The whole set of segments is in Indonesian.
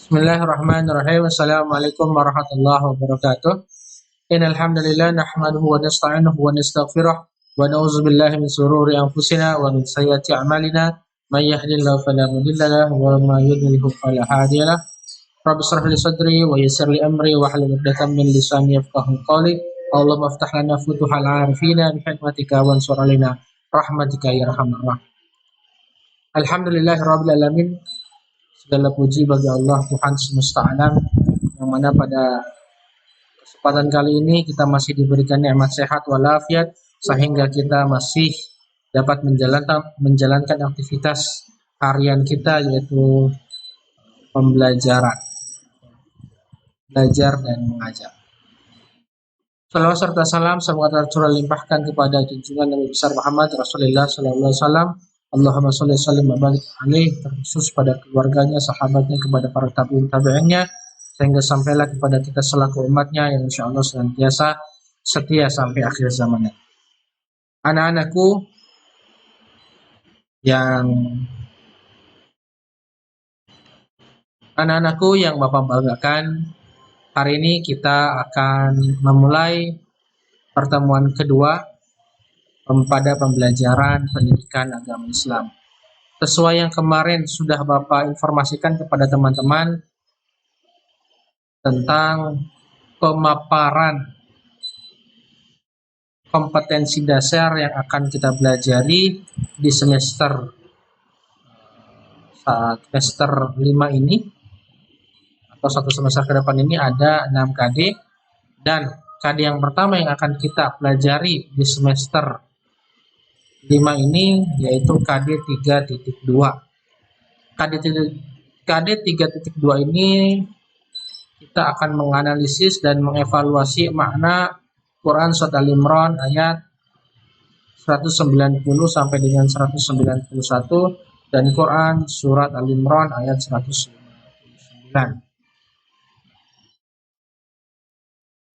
Bismillahirrahmanirrahim. Assalamualaikum warahmatullahi wabarakatuh. Innal hamdalillah nahmaduhu wa nasta'inuhu wa nastaghfiruh wa na'udzu billahi min shururi anfusina wa min sayyiati a'malina. May yahdihillahu fala mudilla lahu wa may yudlil fala hadiya lahu. Rabbi shrah li sadri wa yassir li amri wa hlul 'uqdatam min lisani yafqahu qawli. Allahumma iftah lana futuhal 'arifina bi hikmatika wansur alaina rahmatika ya arhamar rahimin. Alhamdulillahirabbil alamin. Segala puji bagi Allah Tuhan semesta alam, yang mana pada kesempatan kali ini kita masih diberikan nikmat sehat walafiat sehingga kita masih dapat menjalankan aktivitas harian kita, yaitu pembelajaran, belajar dan mengajar. Salawat serta salam semoga tercurah limpahkan kepada junjungan Nabi besar Muhammad Rasulullah sallallahu alaihi wasallam. Allahumma sholli sallim wa barik alaih, terkhusus pada keluarganya, sahabatnya, kepada para tabi'in-tabi'innya, sehingga sampailah kepada kita selaku umatnya yang insya Allah senantiasa setia sampai akhir zamannya. Anak-anakku yang Bapak banggakan, hari ini kita akan memulai pertemuan kedua pada pembelajaran pendidikan agama Islam. Sesuai yang kemarin sudah Bapak informasikan kepada teman-teman tentang pemaparan kompetensi dasar yang akan kita pelajari di semester 5 ini, atau satu semester ke depan ini ada 6 KD, dan KD yang pertama yang akan kita pelajari di semester 5 ini yaitu KD 3.2. KD 3.2 ini kita akan menganalisis dan mengevaluasi makna Quran Surat Al-Imran ayat 190 sampai dengan 191 dan Quran Surat Al-Imran ayat 159.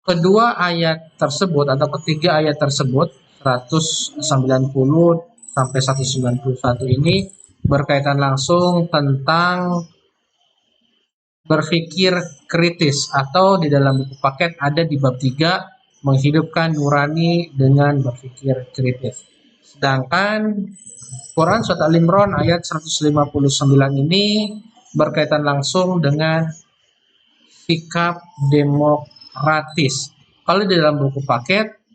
Kedua ayat tersebut atau ketiga ayat tersebut 190 sampai 191 ini berkaitan langsung tentang berpikir kritis, atau di dalam buku paket ada di bab 3 menghidupkan nurani dengan berpikir kritis. Sedangkan Quran Surat Al-Imran ayat 159 ini berkaitan langsung dengan sikap demokratis. Kalau di dalam buku paket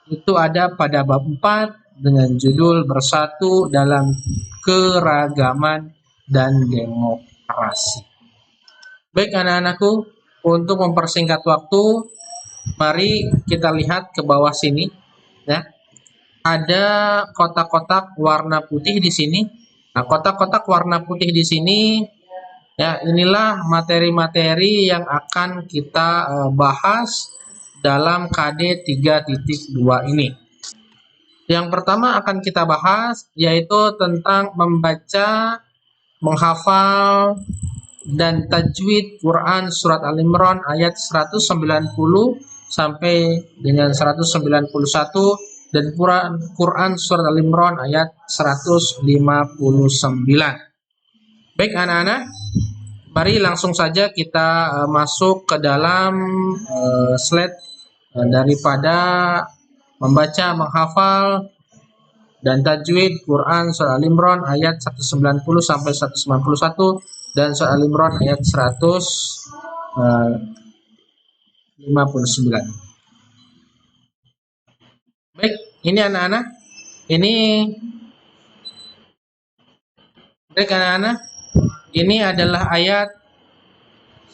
itu ada pada bab 4 dengan judul Bersatu dalam Keragaman dan Demokrasi. Baik anak-anakku, untuk mempersingkat waktu, mari kita lihat ke bawah sini ya. Ada kotak-kotak warna putih di sini. Nah, kotak-kotak warna putih di sini ya, inilah materi-materi yang akan kita bahas dalam KD 3.2 ini. Yang pertama akan kita bahas yaitu tentang membaca, menghafal, dan tajwid Quran Surat Al-Imran ayat 190 sampai dengan 191 dan Quran Surat Al-Imran ayat 159. Baik anak-anak, mari langsung saja kita masuk ke dalam slide daripada membaca, menghafal, dan tajwid Quran Surah Al-Imran ayat 190 sampai 191 dan Surah Al-Imran ayat 159. Baik, ini anak-anak. Ini adalah ayat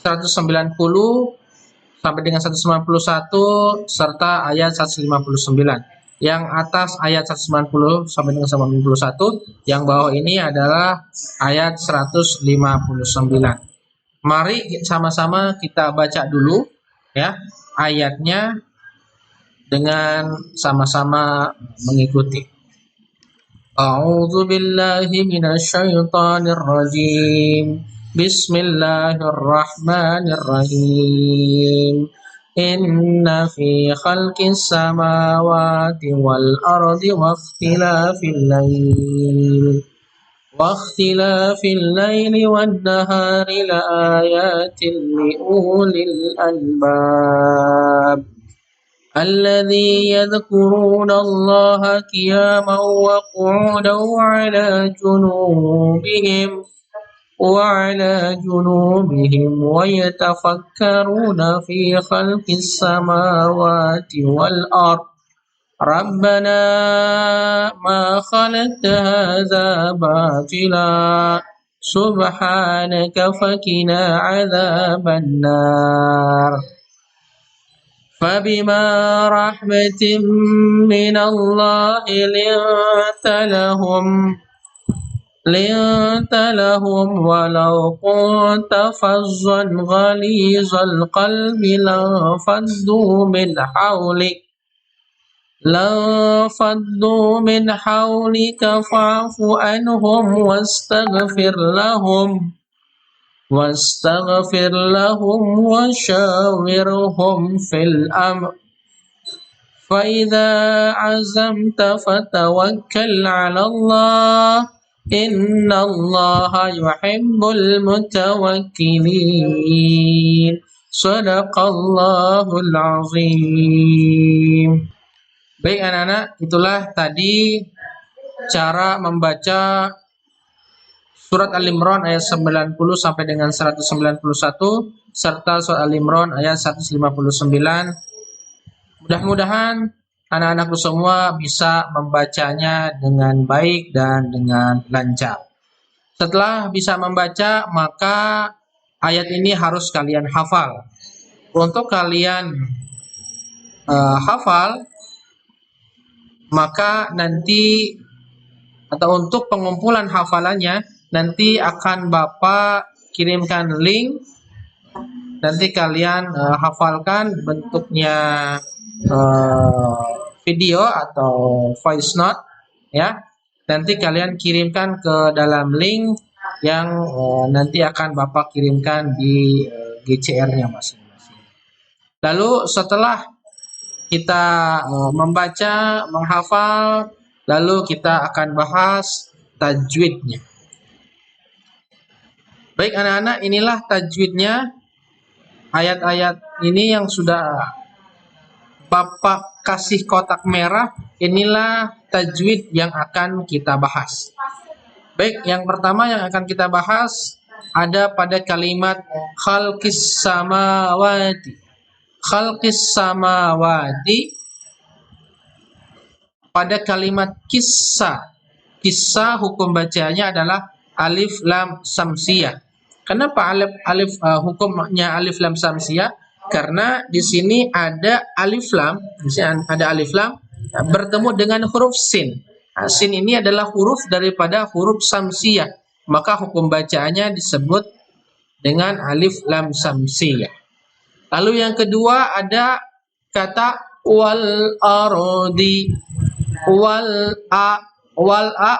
190 sampai dengan 191 serta ayat 159. Yang atas ayat 190 sampai dengan 191, yang bawah ini adalah ayat 159. Mari sama-sama kita baca dulu ya ayatnya dengan sama-sama mengikuti. A'udzu billahi minasyaitonir rajim. Bismillahirrahmanirrahim. Inna fi khalqis samawati wal ardi wa ikhtilafil lail واختلاف الليل والنهار لآيات لأولي الألباب الذي يذكرون الله قياما وقعودا وعلى جنوبهم ويتفكرون في خلق السماوات والأرض ربنا ما خلقت هذا باطلا سبحانك فقنا عذاب النار فبما رحمة من الله لنت لهم ولو كنت فظا غليظ القلب لانفضوا من حولك فاعف عنهم واستغفر لهم وشاورهم في الأمر فإذا عزمت فتوكل على الله إن الله يحب المتوكلين صدق الله العظيم. Baik anak-anak, itulah tadi cara membaca surat Al-Imran ayat 90 sampai dengan 191 serta surat Al-Imran ayat 159. Mudah-mudahan anak-anakku semua bisa membacanya dengan baik dan dengan lancar. Setelah bisa membaca, maka ayat ini harus kalian hafal. Untuk kalian hafal, maka nanti atau untuk pengumpulan hafalannya nanti akan Bapak kirimkan link. Nanti kalian hafalkan bentuknya video atau voice note ya. Nanti kalian kirimkan ke dalam link yang nanti akan Bapak kirimkan di GCR-nya masing-masing. Lalu setelah kita membaca, menghafal, lalu kita akan bahas tajwidnya. Baik anak-anak, inilah tajwidnya. Ayat-ayat ini yang sudah Bapak kasih kotak merah, inilah tajwid yang akan kita bahas. Baik, yang pertama yang akan kita bahas ada pada kalimat khalqis samawati. Khalqis samawati pada kalimat kisah. Kisah hukum bacanya adalah alif lam samsiyah. Kenapa hukumnya alif lam samsiyah? Karena di sini ada alif lam, bertemu dengan huruf sin. Nah, sin ini adalah huruf daripada huruf samsiyah. Maka hukum bacaannya disebut dengan alif lam samsiyah. Lalu yang kedua ada kata wal ardi. Wal a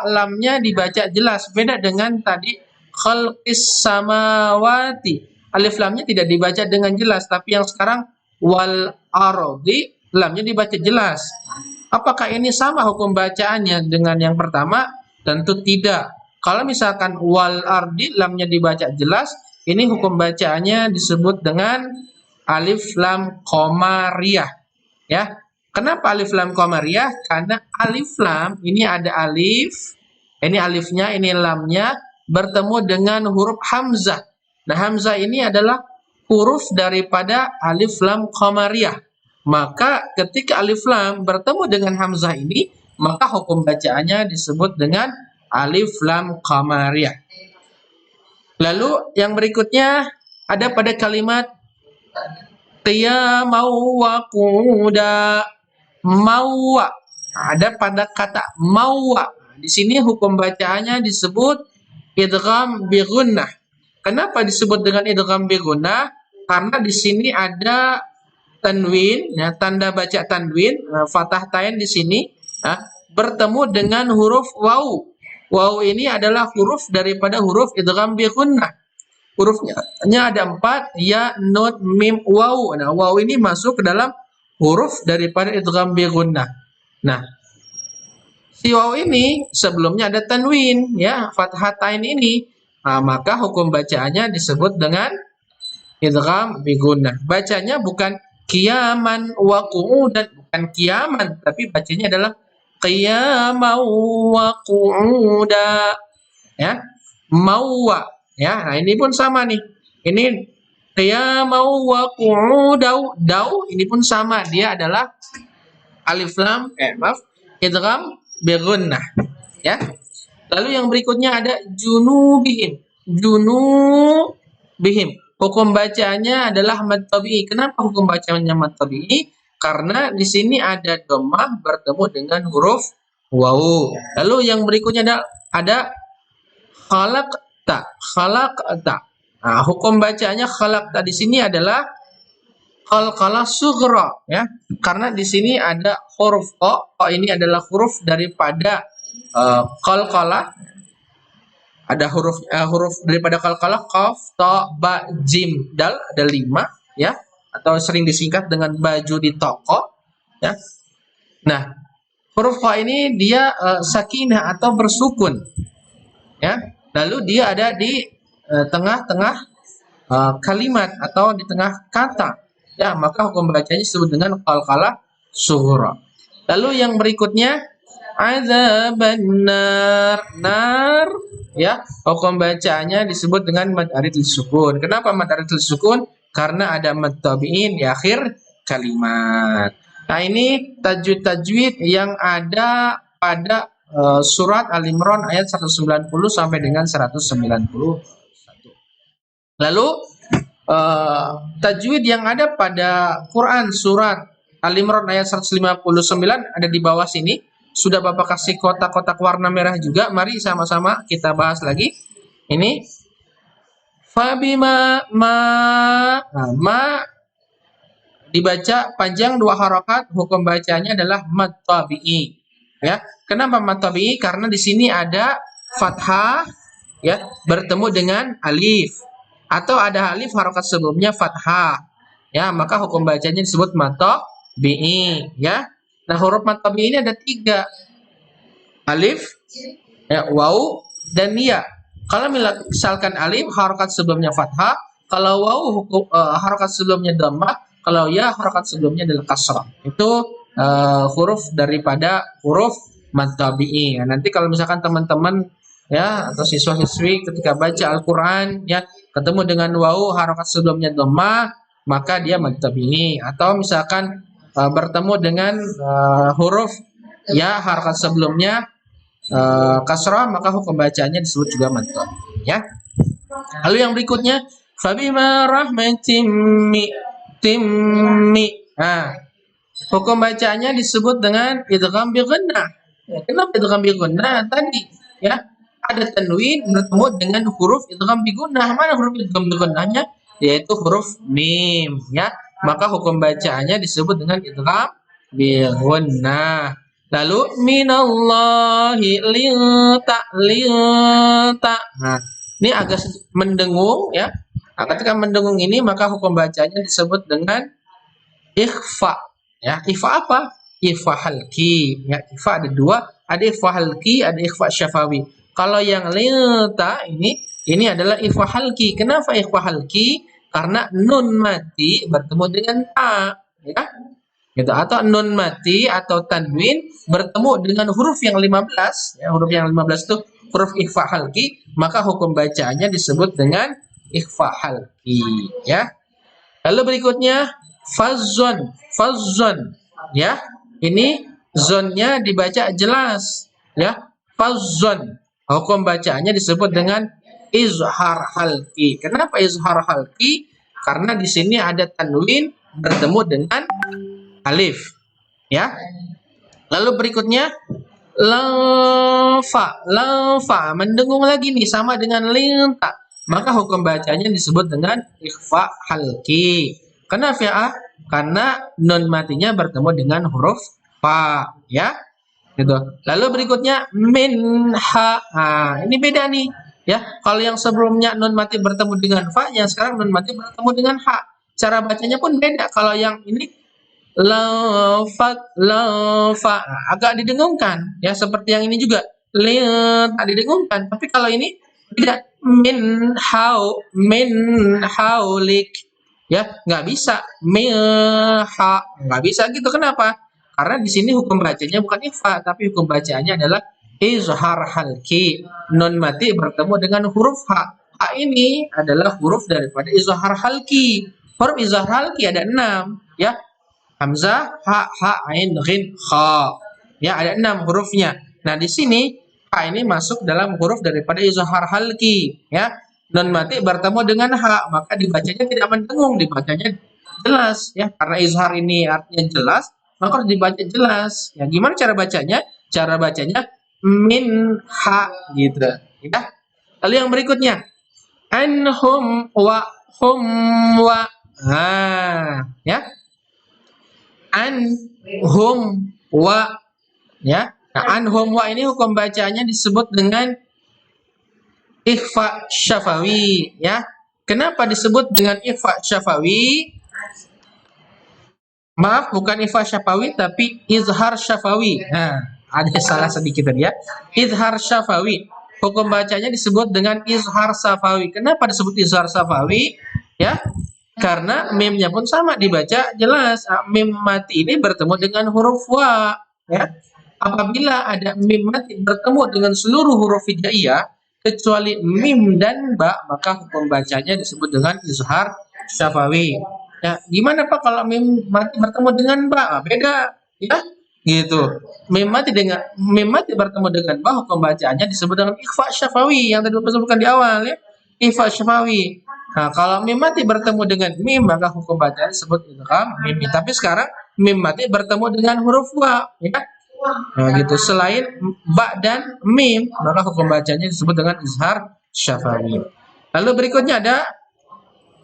lamnya dibaca jelas, beda dengan tadi khalqis samawati. Alif lamnya tidak dibaca dengan jelas, tapi yang sekarang wal ardi lamnya dibaca jelas. Apakah ini sama hukum bacaannya dengan yang pertama? Tentu tidak. Kalau misalkan wal ardi lamnya dibaca jelas, ini hukum bacaannya disebut dengan alif lam qamariyah ya. Kenapa alif lam qamariyah? Karena alif lam ini ada alif, ini alifnya, ini lamnya bertemu dengan huruf hamzah. Nah, hamzah ini adalah huruf daripada alif lam qamariyah. Maka ketika alif lam bertemu dengan hamzah ini, maka hukum bacaannya disebut dengan alif lam qamariyah. Lalu yang berikutnya ada pada kalimat qiyamau wa qu'uda. Mauwa. Ada pada kata mauwa. Di sini hukum bacaannya disebut idgham bi gunnah. Kenapa disebut dengan idgham bi gunnah? Karena di sini ada tanwin, ya, tanda baca tanwin, fathah tain di sini, bertemu dengan huruf waw. Waw ini adalah huruf daripada huruf idgham bi gunnah. Hurufnya ada 4, ya, nun, mim, waw. Nah, waw ini masuk ke dalam huruf daripada idgham bi gunnah. Nah, Si waw ini sebelumnya ada tanwin, ya, fathatain ini. Nah, maka hukum bacaannya disebut dengan idgham bi gunnah. Bacanya bukan qiyaman wa qu'udan, bukan qiyaman, tapi bacanya adalah qiyamau wa qu'uda, ya. Mauwa, ya. Nah, ini pun sama nih. Ini qiyamau wa qu'udau, dau ini pun sama, dia adalah alif lam maaf, idgham bi gunnah, ya. Lalu yang berikutnya ada junubihim. Junubihim. Hukum bacanya adalah mad tabi'i. Kenapa hukum bacanya mad tabi'i? Karena di sini ada dhammah bertemu dengan huruf wawu. Lalu yang berikutnya ada khalaqta. Khalaqta. Nah, hukum bacanya khalaqta di sini adalah qalqalah sughra, ya. Karena di sini ada huruf o. O ini adalah huruf daripada qalqalah. Ada huruf daripada qalqalah, qaf, ta, ba, jim, dal, ada 5, ya, atau sering disingkat dengan baju di toko, ya. Nah, huruf qa ini dia sakinah atau bersukun, ya. Lalu dia ada di tengah-tengah kalimat atau di tengah kata, ya, maka hukum bacanya disebut dengan qalqalah sughra. Lalu yang berikutnya azaban nar, ya, hukum bacanya disebut dengan mad arid sukun. Kenapa mad arid sukun? Karena ada mad tabi'in di akhir kalimat. Nah, ini tajwid yang ada pada surat Al-Imran ayat 190 sampai dengan 191. Lalu tajwid yang ada pada Quran surat Al-Imran ayat 159 ada di bawah sini. Sudah Bapak kasih kotak-kotak warna merah juga. Mari sama-sama kita bahas lagi. Ini fabima ma dibaca panjang 2 harokat, hukum bacanya adalah mad tabi'i. Ya, kenapa mad tabi'i? Karena di sini ada fathah, ya, bertemu dengan alif, atau ada alif harokat sebelumnya fathah, ya, maka hukum bacanya disebut mad tabi'i, ya. Nah, huruf mad tabi'i ini ada 3, alif, ya, waw, dan ya. Kalau misalkan alif harokat sebelumnya fathah, kalau waw harokat sebelumnya dhammah, kalau ya harokat sebelumnya adalah kasrah. Itu huruf daripada huruf mad tabi'i. Ya, nanti kalau misalkan teman-teman, ya, atau siswa-siswi ketika baca Al-Qur'an, ya, ketemu dengan waw harokat sebelumnya dhammah, maka dia mad tabi'i. Atau misalkan bertemu dengan huruf ya harokat sebelumnya kasrah, maka hukum bacanya disebut juga mad tabi'i, ya. Lalu yang berikutnya fabima rahmatim timmi. Nah, hukum bacanya disebut dengan idgham bi gunnah. Ya, kenapa idgham bi gunnah? Tadi, ya, ada tanwin bertemu dengan huruf idgham bi gunnah. Mana huruf idgham bi gunnahnya? Yaitu huruf mim, ya. Maka hukum bacaannya disebut dengan idgham bi gunnah. Lalu minallahi linta. Nah, ini agak mendengung, ya. Nah, ketika mendengung ini maka hukum bacanya disebut dengan ikhfa, ya. Ikhfa apa? Ikhfa halki, ya. Ikhfa ada 2, ada ikhfa halki, ada ikhfa syafawi. Kalau yang linta ini adalah ikhfa halki. Kenapa ikhfa halki? Karena nun mati bertemu dengan ta, ya. Gitu. Atau nun mati atau tanwin bertemu dengan huruf yang 15, ya, huruf yang 15 itu huruf ikhfa halki, maka hukum bacaannya disebut dengan ikhfa halki, ya. Lalu berikutnya fazzon, ya. Ini zonnya dibaca jelas, ya. Fazzon. Hukum bacaannya disebut dengan izhar halki. Kenapa izhar halki? Karena di sini ada tanwin bertemu dengan alif, ya. Lalu berikutnya lafa mendengung lagi nih, sama dengan linta, maka hukum bacanya disebut dengan ikhfa halki. Kenapa, ya? Karena nun matinya bertemu dengan huruf fa, ya, gitu. Lalu berikutnya minha. Nah, ini beda nih, ya. Kalau yang sebelumnya nun mati bertemu dengan fa, yang sekarang nun mati bertemu dengan ha. Cara bacanya pun beda. Kalau yang ini agak didengungkan ya, seperti yang ini juga tak didengungkan, tapi kalau ini tidak, min haulik ya, nggak bisa nggak bisa gitu. Kenapa? Karena di sini hukum bacanya bukan ikhfa, tapi hukum bacaannya adalah izhar halki. Nun mati bertemu dengan huruf ha. Ha ini adalah huruf daripada izhar halki. Huruf izhar halki ada 6 ya. Hamzah, ha, ain, ghin, kha. Ya, ada 6 hurufnya. Nah, di sini ha ini masuk dalam huruf daripada izhar halki ya. Nun mati bertemu dengan ha, maka dibacanya tidak mendengung, dibacanya jelas ya. Karena izhar ini artinya jelas, maka harus dibaca jelas. Ya, gimana cara bacanya? Cara bacanya min ha gitu ya. Lalu yang berikutnya, anhum wa hum wa. Nah, ya. Anhum wa ya. Nah, anhum wa ini hukum bacanya disebut dengan ikhfa syafawi ya. Kenapa disebut dengan ikhfa syafawi? Maaf, bukan ikhfa syafawi tapi izhar syafawi. Nah, ada salah sedikit tadi ya. Izhar syafawi. Hukum bacanya disebut dengan izhar syafawi. Kenapa disebut izhar syafawi? Ya, karena mimnya pun sama dibaca jelas. Mim mati ini bertemu dengan huruf wa ya. Apabila ada mim mati bertemu dengan seluruh huruf hijaiyah kecuali mim dan ba, maka hukum bacanya disebut dengan izhar syafawi. Ya, gimana Pak kalau mim mati bertemu dengan ba? Beda ya. Gitu. Mim mati bertemu dengan ba, hukum bacaannya disebut dengan ikhfa syafawi yang tadi Bapak sebutkan di awal ya. Ikhfa syafawi. Nah, kalau mim mati bertemu dengan mim, maka hukum bacaan disebut idgham mim. Tapi sekarang mim mati bertemu dengan huruf wa, ya. Nah, gitu. Selain ba dan mim, maka hukum bacanya disebut dengan izhar syafawi. Lalu berikutnya ada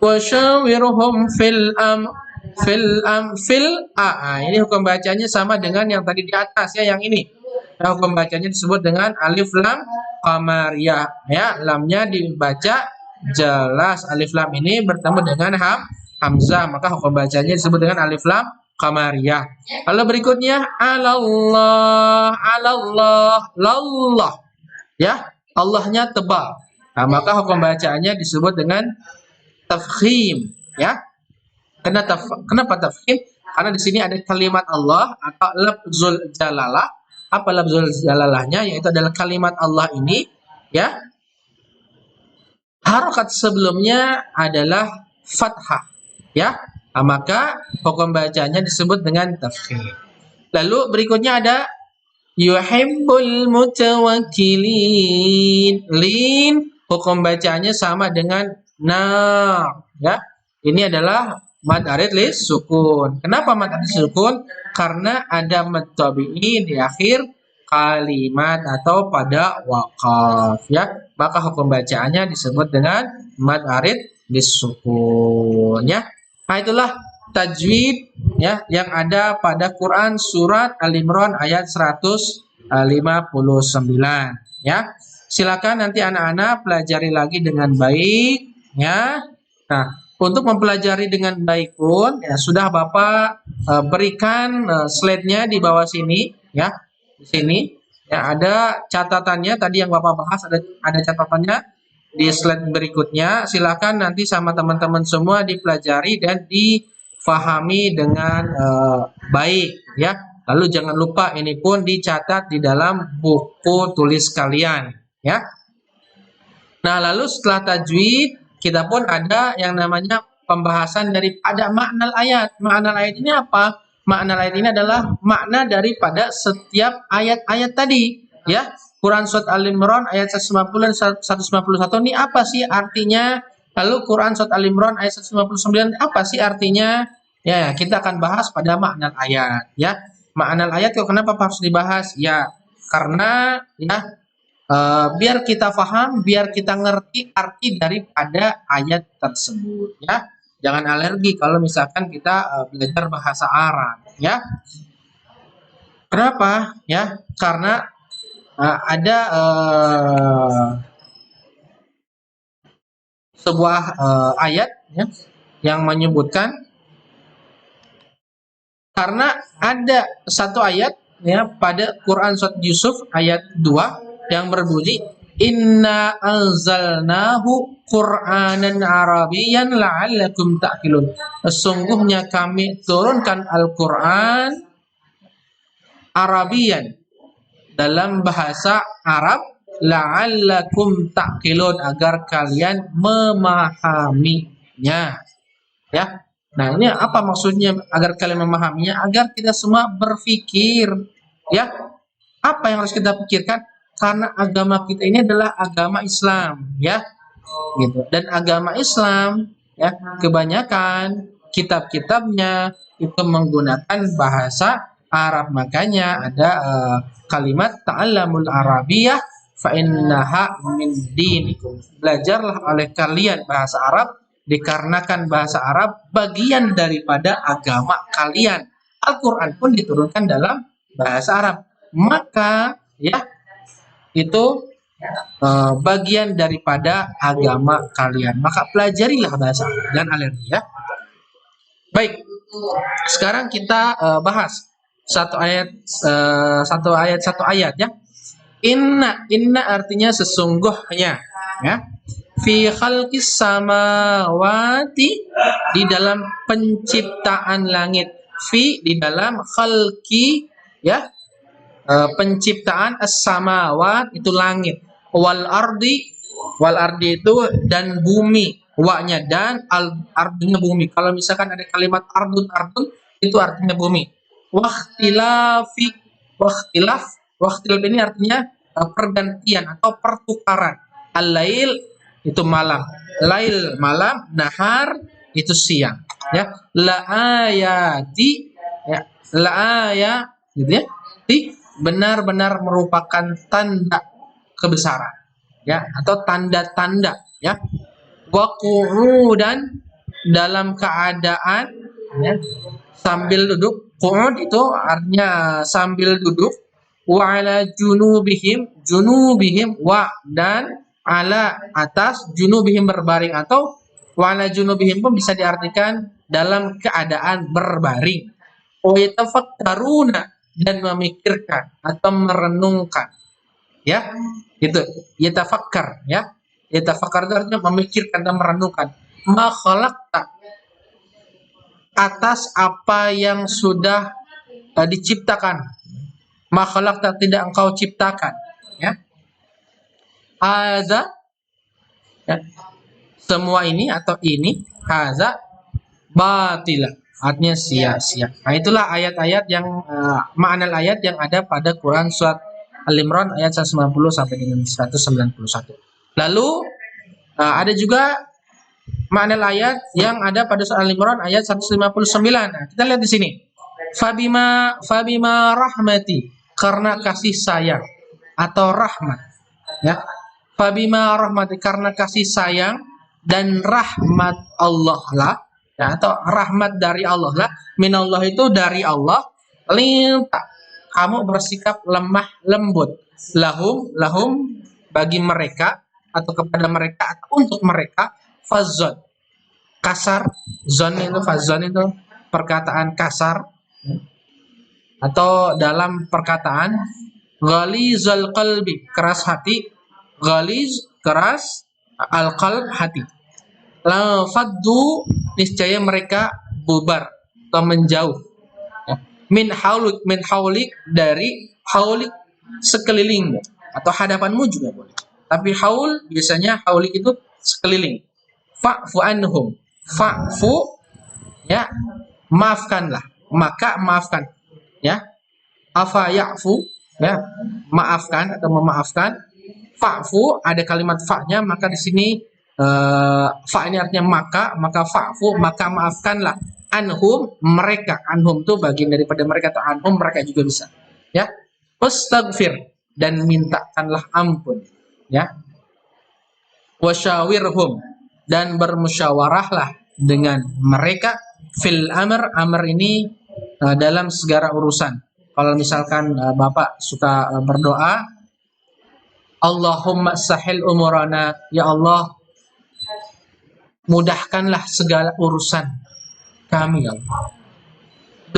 wasyawirhum fil a. Nah, ini hukum bacanya sama dengan yang tadi di atas ya, yang ini. Nah, hukum bacanya disebut dengan alif lam qamariyah ya, lamnya dibaca jelas. Alif lam ini bertemu dengan hamzah, maka hukum bacanya disebut dengan alif lam qamariyah. Lalu berikutnya lallah ya, Allahnya tebal. Nah, maka hukum bacaannya disebut dengan tafkhim ya. Kenapa tafkhim? Karena di sini ada kalimat Allah atau lafzul jalalah. Apa lafzul jalalahnya? Yaitu adalah kalimat Allah ini ya. Harokat sebelumnya adalah fathah ya. Nah, maka hukum bacanya disebut dengan tafkhim. Lalu berikutnya ada yuhibbul mutawakkilin. Lin hukum bacanya sama dengan na ya. Ini adalah mad arid lis sukun. Kenapa mad arid sukun? Karena ada mad tabi'i di akhir kalimat atau pada waqaf ya. Maka hukum bacaannya disebut dengan mad arid lis sukun ya. Nah, itulah tajwid ya yang ada pada Quran surat Al-Imran ayat 159 ya. Silakan nanti anak-anak pelajari lagi dengan baik ya. Nah, untuk mempelajari dengan baik pun ya sudah Bapak berikan slide-nya di bawah sini ya. Di sini ya ada catatannya tadi yang Bapak bahas, ada catatannya di slide berikutnya. Silakan nanti sama teman-teman semua dipelajari dan difahami dengan baik ya. Lalu jangan lupa ini pun dicatat di dalam buku tulis kalian ya. Nah, lalu setelah tajwid kita pun ada yang namanya pembahasan daripada makna ayat. Makna ayat ini apa? Makna ayat ini adalah makna daripada setiap ayat-ayat tadi ya. Quran surat Al-Imran ayat 150 dan 151 ini apa sih artinya? Lalu Quran surat Al-Imran ayat 159 apa sih artinya? Ya, kita akan bahas pada makna ayat ya. Makna ayat kok kenapa harus dibahas? Ya, karena ya biar kita paham, biar kita ngerti arti daripada ayat tersebut ya. Jangan alergi kalau misalkan kita belajar bahasa Arab ya. Kenapa? Ya, karena ada sebuah ayat ya, yang menyebutkan Karena ada satu ayat ya pada Quran surat Yusuf ayat 2 yang berbunyi Inna anzalnahu Qur'anan Arabiyyan la'allakum ta'qilun. Sesungguhnya kami turunkan Al-Qur'an Arabian dalam bahasa Arab la'allakum ta'qilun agar kalian memahaminya. Ya. Nah, ini apa maksudnya agar kalian memahaminya? Agar kita semua berpikir, ya. Apa yang harus kita pikirkan? Karena agama kita ini adalah agama Islam, ya. Gitu. Dan agama Islam, ya, kebanyakan kitab-kitabnya itu menggunakan bahasa Arab. Makanya ada kalimat ta'allamul Arabiyah fa innaha min dinikum. Belajarlah oleh kalian bahasa Arab dikarenakan bahasa Arab bagian daripada agama kalian. Al-Qur'an pun diturunkan dalam bahasa Arab. Maka ya itu bagian daripada agama kalian. Maka pelajarilah bahasa Arab dan alergi ya. Baik. Sekarang kita bahas satu ayat ya. Inna artinya sesungguhnya ya. Fi khalqis samawati di dalam penciptaan langit. Fi di dalam khalqi ya. Penciptaan as-samawat itu langit. Wal ardi itu dan bumi. Wa-nya dan ardinya bumi. Kalau misalkan ada kalimat ardun itu artinya bumi. Wakhtilaf ini artinya pergantian atau pertukaran. Al-lail itu malam, lail malam, nahar itu siang. Ya, la ayati ya, la ayat gitu ya. Benar-benar merupakan tanda kebesaran ya atau tanda-tanda ya. Wa qu'udan dalam keadaan ya sambil duduk. Qu'ud itu artinya sambil duduk. Wa ala junubihim wa dan ala atas junubihim berbaring atau wa ala junubihim pun bisa diartikan dalam keadaan berbaring. Wa yatafakkaruna dan memikirkan atau merenungkan ya itu yatafakkar ya. Yatafakkar itu artinya memikirkan dan merenungkan ma khalaqta atas apa yang sudah diciptakan. Ma khalaqta tidak engkau ciptakan ya. Hadza ya. Semua ini atau ini hadza batila artinya sia-sia. Nah, itulah ayat-ayat yang makna ayat yang ada pada Quran surat Al-Imran ayat 190 sampai dengan 191. Lalu ada juga makna ayat yang ada pada surat Al-Imran ayat 159. Nah, kita lihat di sini. Fabima rahmati karena kasih sayang atau rahmat ya. Fabima rahmati karena kasih sayang dan rahmat Allah lah ya, atau rahmat dari Allah lah. Minallah itu dari Allah. Linta kamu bersikap lemah lembut. Lahum bagi mereka atau kepada mereka atau untuk mereka. Fazon kasar. Zon itu perkataan kasar atau dalam perkataan ghalizul qalbi keras hati. Ghaliz keras, al-qalb hati. La faddu niscaya mereka bubar atau menjauh ya. Min haulik dari haulik sekelilingmu atau hadapanmu juga boleh. Tapi haul biasanya haulik itu sekeliling. Fa'fu anhum. Fa'fu ya, maafkanlah. Maka maafkan ya. Afa ya'fu ya, maafkan atau memaafkan. Fa'fu ada kalimat fa-nya, maka di sini fa ini artinya maka fa'fu maka maafkanlah anhum mereka. Anhum itu bagian daripada mereka atau anhum mereka juga bisa ya. Wastaghfir dan mintakanlah ampun ya. Wasyawirhum dan bermusyawarahlah dengan mereka fil amr ini dalam segala urusan. Kalau misalkan Bapak suka berdoa Allahumma sahil umurana, ya Allah mudahkanlah segala urusan kami ya Allah.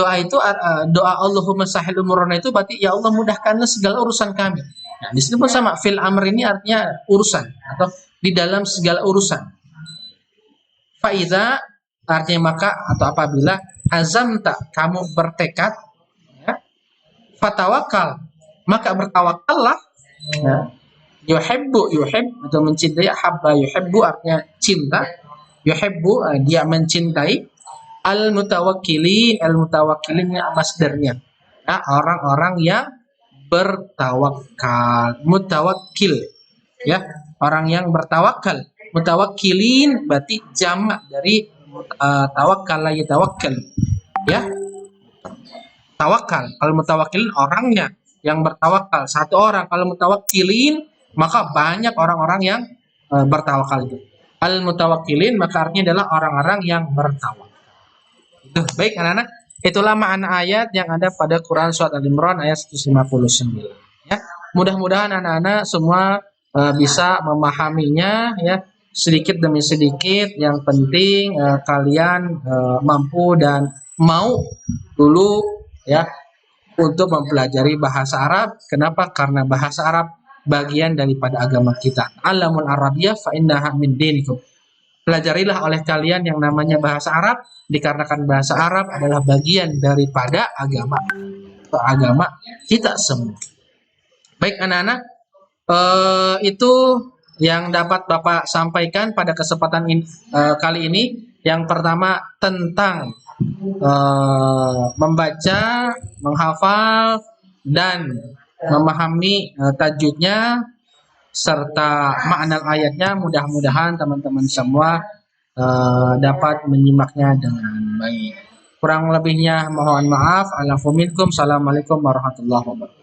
Doa itu doa Allahumma sahil umurana itu berarti ya Allah mudahkanlah segala urusan kami. Nah, di sini pun sama, fil amr ini artinya urusan atau di dalam segala urusan. Faiza artinya maka atau apabila azamta kamu bertekad, ya, fatawakal maka bertawakallah. Ya. Yuhib atau mencintai, habba yuhibbu artinya cinta, yuhibbu dia mencintai, al mutawakkilin masdarnya, ya, orang-orang yang bertawakal, mutawakkil, ya, orang yang bertawakal. Mutawakkilin berarti jamak dari tawakkal la yatawakkal, ya, tawakal. Kalau mutawakkilin orangnya yang bertawakal satu orang, kalau mutawakkilin maka banyak orang-orang yang bertawakal itu. Al mutawakkilin maka artinya adalah orang-orang yang bertawakal. Itu baik anak-anak, itulah makna ayat yang ada pada Quran surat Al-Imran ayat 159. Ya, mudah-mudahan anak-anak semua bisa memahaminya, ya, sedikit demi sedikit. Yang penting kalian mampu dan mau dulu, ya, untuk mempelajari bahasa Arab. Kenapa? Karena bahasa Arab bagian daripada agama kita. Alamul Arabiyyah fa innaha min dinikum. Pelajarilah oleh kalian yang namanya bahasa Arab, dikarenakan bahasa Arab adalah bagian daripada agama kita semua. Baik anak-anak, itu yang dapat Bapak sampaikan pada kesempatan kali ini. Yang pertama tentang membaca, menghafal, dan memahami tajwidnya serta makna ayatnya. Mudah-mudahan teman-teman semua dapat menyimaknya dengan baik. Kurang lebihnya mohon maaf. Assalamualaikum warahmatullahi wabarakatuh.